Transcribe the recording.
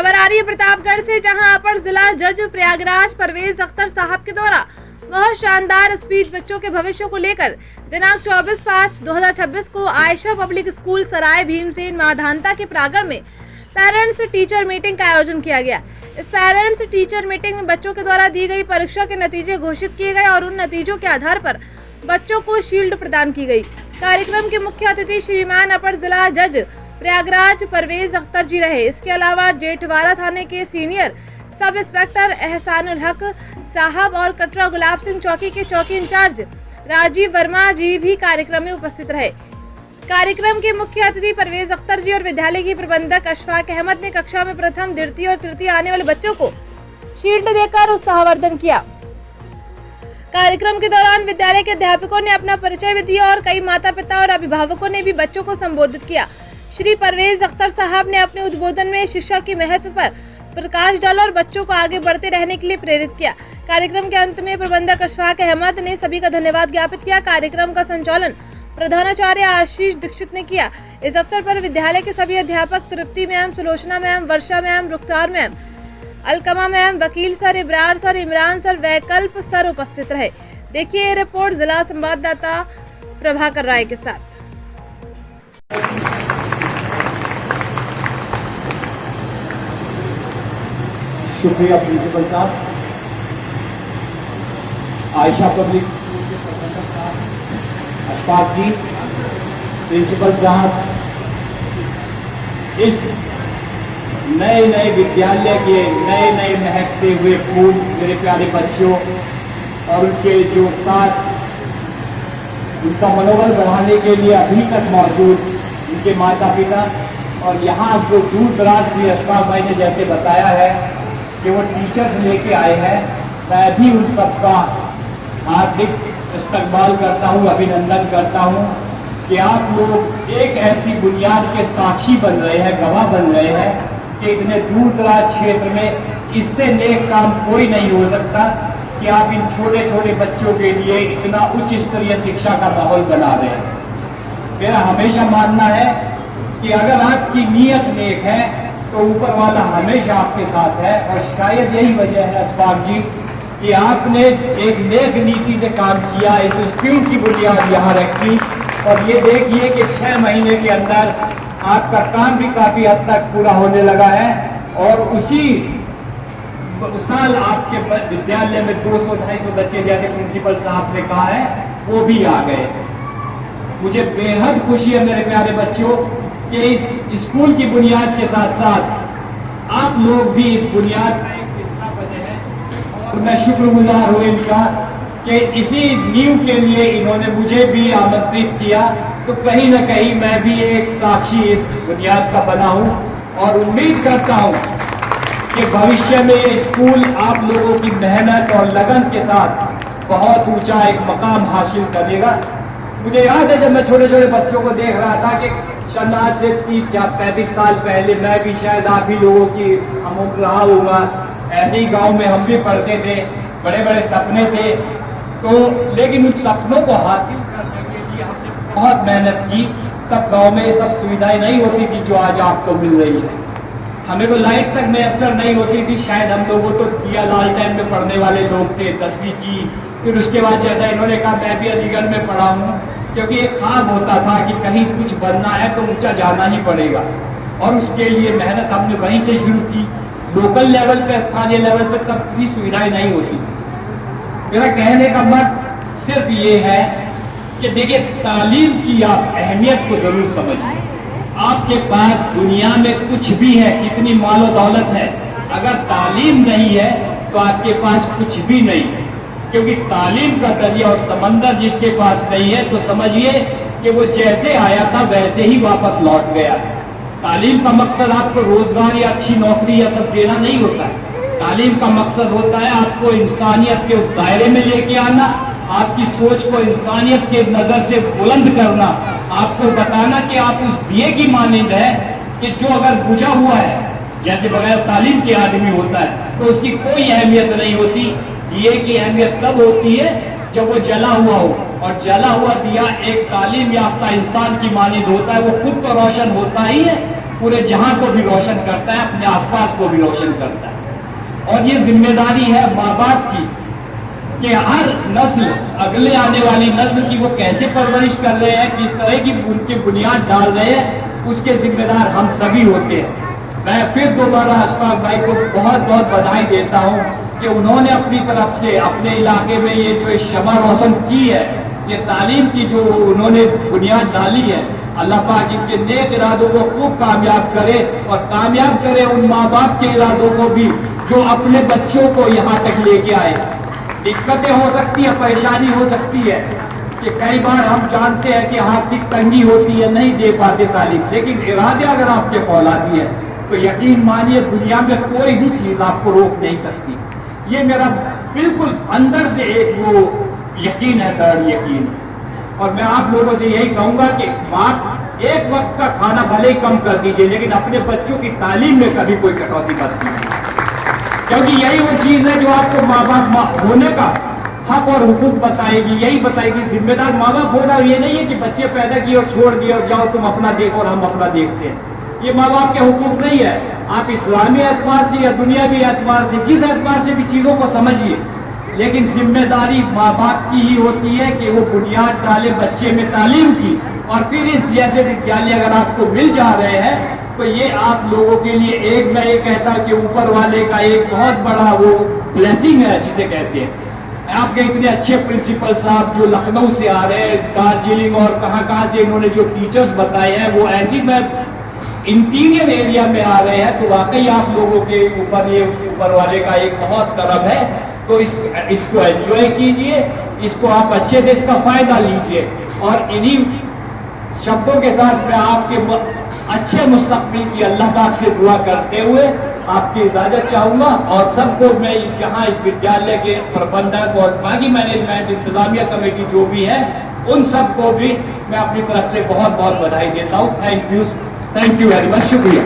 खबर आ रही है प्रतापगढ़ से, जहां अपर जिला जज प्रयागराज परवेज अख्तर साहब के द्वारा बहुत शानदार स्पीच बच्चों के भविष्य को लेकर दिनांक 24/5/2026 को आयशा पब्लिक स्कूल सराय भीमसेन माधानता के प्रांगण में पेरेंट्स टीचर मीटिंग का आयोजन किया गया। इस पेरेंट्स टीचर मीटिंग में बच्चों के द्वारा दी गई परीक्षा के नतीजे घोषित किए गए और उन नतीजों के आधार पर बच्चों को शील्ड प्रदान की गई। कार्यक्रम के मुख्य अतिथि श्रीमान अपर जिला जज प्रयागराज परवेज अख्तर जी रहे। इसके अलावा जेठवाड़ा थाने के सीनियर सब इंस्पेक्टर एहसानुल हक साहब और कटरा गुलाब सिंह चौकी के चौकी इंचार्ज राजीव वर्मा जी भी कार्यक्रम में उपस्थित रहे। कार्यक्रम के मुख्य अतिथि परवेज अख्तर जी और विद्यालय की प्रबंधक अशफाक अहमद ने कक्षा में प्रथम, द्वितीय और तृतीय आने वाले बच्चों को शील्ड देकर उत्साहवर्धन किया। कार्यक्रम के दौरान विद्यालय के अध्यापकों ने अपना परिचय भी दिया और कई माता पिता और अभिभावकों ने भी बच्चों को संबोधित किया। श्री परवेज अख्तर साहब ने अपने उद्बोधन में शिक्षा के महत्व पर प्रकाश डाला और बच्चों को आगे बढ़ते रहने के लिए प्रेरित किया। कार्यक्रम के अंत में प्रबंधक अशफाक अहमद ने सभी का धन्यवाद ज्ञापित किया। कार्यक्रम का संचालन प्रधानाचार्य आशीष दीक्षित ने किया। इस अवसर पर विद्यालय के सभी अध्यापक Tripti ma'am, Sulochana ma'am, Varsha ma'am, Rukhsar ma'am, Alqama ma'am, Vakil sir, Ibrar sir, Imran sir, Vaikalp sir उपस्थित रहे। देखिए ये रिपोर्ट जिला संवाददाता प्रभाकर राय के साथ। शुक्रिया प्रिंसिपल साहब, आयशा पब्लिक स्कूल के प्रबंधक साहब अशफाक जी, प्रिंसिपल साहब, इस नए विद्यालय के नए महकते हुए फूल मेरे प्यारे बच्चों और उनके जो साथ उनका मनोबल बढ़ाने के लिए अभी तक मौजूद उनके माता पिता और यहाँ जो दूर दराज से अशफाक भाई ने जैसे बताया है कि वो टीचर्स लेके आए हैं, मैं भी उन सबका हार्दिक इस्तकबाल करता हूँ, अभिनंदन करता हूँ कि आप लोग एक ऐसी बुनियाद के साक्षी बन रहे हैं, गवाह बन रहे हैं कि इतने दूर दराज क्षेत्र में इससे नेक काम कोई नहीं हो सकता कि आप इन छोटे छोटे बच्चों के लिए इतना उच्च स्तरीय शिक्षा का माहौल बना रहे हैं। मेरा हमेशा मानना है कि अगर आपकी नीयत नेक है तो ऊपर वाला हमेशा आपके साथ है और शायद यही वजह है अशफाक जी कि आपने एक नेक नीति से काम किया, इस स्कूल की बुनियाद यहाँ रखी और ये देखिए कि 6 महीने के अंदर आपका काम भी काफी हद तक पूरा होने लगा है और उसी साल आपके विद्यालय में 200-250 बच्चे जैसे प्रिंसिपल साहब ने कहा है वो भी आ गए। मुझे बेहद खुशी है मेरे प्यारे बच्चों कि इस स्कूल की बुनियाद के साथ साथ आप लोग भी इस बुनियाद का एक हिस्सा बने हैं और मैं शुक्रगुजार हूं इनका कि इसी नींव के लिए इन्होंने मुझे भी आमंत्रित किया, तो कहीं ना कहीं मैं भी एक साक्षी इस बुनियाद का बना हूं और उम्मीद करता हूं कि भविष्य में ये स्कूल आप लोगों की मेहनत और लगन के साथ बहुत ऊंचा एक मकाम हासिल करेगा। मुझे याद है जब मैं छोटे छोटे बच्चों को देख रहा था कि शायद आज से 30 या 35 साल पहले मैं भी शायद आप ही लोगों की हम उम्र रहा होगा, ऐसे ही गांव में हम भी पढ़ते थे, बड़े बड़े सपने थे, तो लेकिन उन सपनों को हासिल करने के लिए हमने बहुत मेहनत की। तब गांव में ये सब सुविधाएं नहीं होती थी जो आज आपको मिल रही है। हमें तो लाइट तक मैसर नहीं होती थी, शायद हम लोगों तो दिया लालटेन में पढ़ने वाले लोग थे 10वीं की। फिर उसके बाद जैसा इन्होंने कहा मैं भी अलीगढ़ में पढ़ा हूँ, क्योंकि एक ख्वाब होता था कि कहीं कुछ बनना है तो ऊंचा जाना ही पड़ेगा और उसके लिए मेहनत हमने वहीं से शुरू की। लोकल लेवल पे, स्थानीय लेवल पे तब इतनी सुविधाएं नहीं होती। मेरा कहने का मत सिर्फ ये है कि देखिए तालीम की आप अहमियत को जरूर समझिए। आपके पास दुनिया में कुछ भी है, कितनी मालो दौलत है, अगर तालीम नहीं है तो आपके पास कुछ भी नहीं है, क्योंकि तालीम का दरिया और समंदर जिसके पास नहीं है तो समझिए कि वो जैसे आया था वैसे ही वापस लौट गया। तालीम का मकसद आपको रोजगार या अच्छी नौकरी या सब देना नहीं होता है। तालीम का मकसद होता है आपको इंसानियत के उस दायरे में लेके आना, आपकी सोच को इंसानियत के नजर से बुलंद करना, आपको बताना कि आप उस दिए की मानंद है कि जो अगर बुझा हुआ है, जैसे बगैर तालीम के आदमी होता है तो उसकी कोई अहमियत नहीं होती। दिए की अहमियत तब होती है जब वो जला हुआ हो, और जला हुआ दिया एक तालीम याफ्ता इंसान की मानंद होता है। वो खुद तो रोशन होता ही है, पूरे जहां को भी रोशन करता है, अपने आसपास को भी रोशन करता है। और ये जिम्मेदारी है माँ बाप की कि हर नस्ल, अगले आने वाली नस्ल की वो कैसे परवरिश कर रहे हैं, किस तरह की उनकी बुनियाद डाल रहे हैं, उसके जिम्मेदार हम सभी होते हैं। मैं फिर दोबारा अशफाक भाई को बहुत बहुत बधाई देता हूं कि उन्होंने अपनी तरफ से अपने इलाके में ये जो शमा रोशन की है, ये तालीम की जो उन्होंने बुनियाद डाली है, अल्लाह पाक इनके नेक इरादों को खूब कामयाब करे और कामयाब करे उन माँ बाप के इरादों को भी जो अपने बच्चों को यहाँ तक लेके आए। दिक्कतें हो सकती है, परेशानी हो सकती है कि कई बार हम जानते हैं कि आर्थिक तंगी होती है, नहीं दे पाते तालीम, लेकिन इरादे अगर आपके फौलादी है तो यकीन मानिए दुनिया में कोई भी चीज आपको रोक नहीं सकती। ये मेरा बिल्कुल अंदर से एक वो यकीन है, दृढ़ यकीन। और मैं आप लोगों से यही कहूंगा कि बात एक वक्त का खाना भले ही कम कर दीजिए, लेकिन अपने बच्चों की तालीम में कभी कोई कटौती मत कीजिए, क्योंकि यही वो चीज है जो आपको माँ बाप होने का हक और हुकूक बताएगी, यही बताएगी। जिम्मेदार माँ बाप होना ये नहीं है कि बच्चे पैदा किए और छोड़ दिए और जाओ तुम अपना देखो और हम अपना देखते हैं, ये माँ बाप के हुकूक नहीं है। आप इस्लामी एतबार से या दुनियावी एतबार से, जिस एतबार से भी चीजों को समझिए, लेकिन जिम्मेदारी माँ बाप की ही होती है कि वो बुनियाद डाले बच्चे में तालीम की। और फिर इस जैसे विद्यालय अगर आपको मिल जा रहे हैं तो ये आप लोगों के लिए एक, मैं ये कहता कि ऊपर वाले का एक बहुत बड़ा वो ब्लेसिंग है जिसे कहते हैं। आपके इतने अच्छे प्रिंसिपल साहब जो लखनऊ से आ रहे हैं, दार्जिलिंग और कहां से इन्होंने जो टीचर्स बताए हैं, वो ऐसी मैं इंटीरियर एरिया में आ रहे हैं, तो वाकई आप लोगों के ऊपर ये ऊपर वाले का एक बहुत करम है। तो इसको एंजॉय कीजिए, इसको आप अच्छे से इसका फायदा लीजिए। और इन्हीं शब्दों के साथ मैं आपके अच्छे मुस्तकबिल की अल्लाह पाक से दुआ करते हुए आपकी इजाजत चाहूंगा। और सबको मैं जहां इस विद्यालय के प्रबंधक और बाकी मैनेजमेंट, इंतजामिया कमेटी जो भी है, उन सबको भी मैं अपनी तरफ से बहुत बहुत बधाई देता हूं। थैंक यू वेरी मच, शुक्रिया।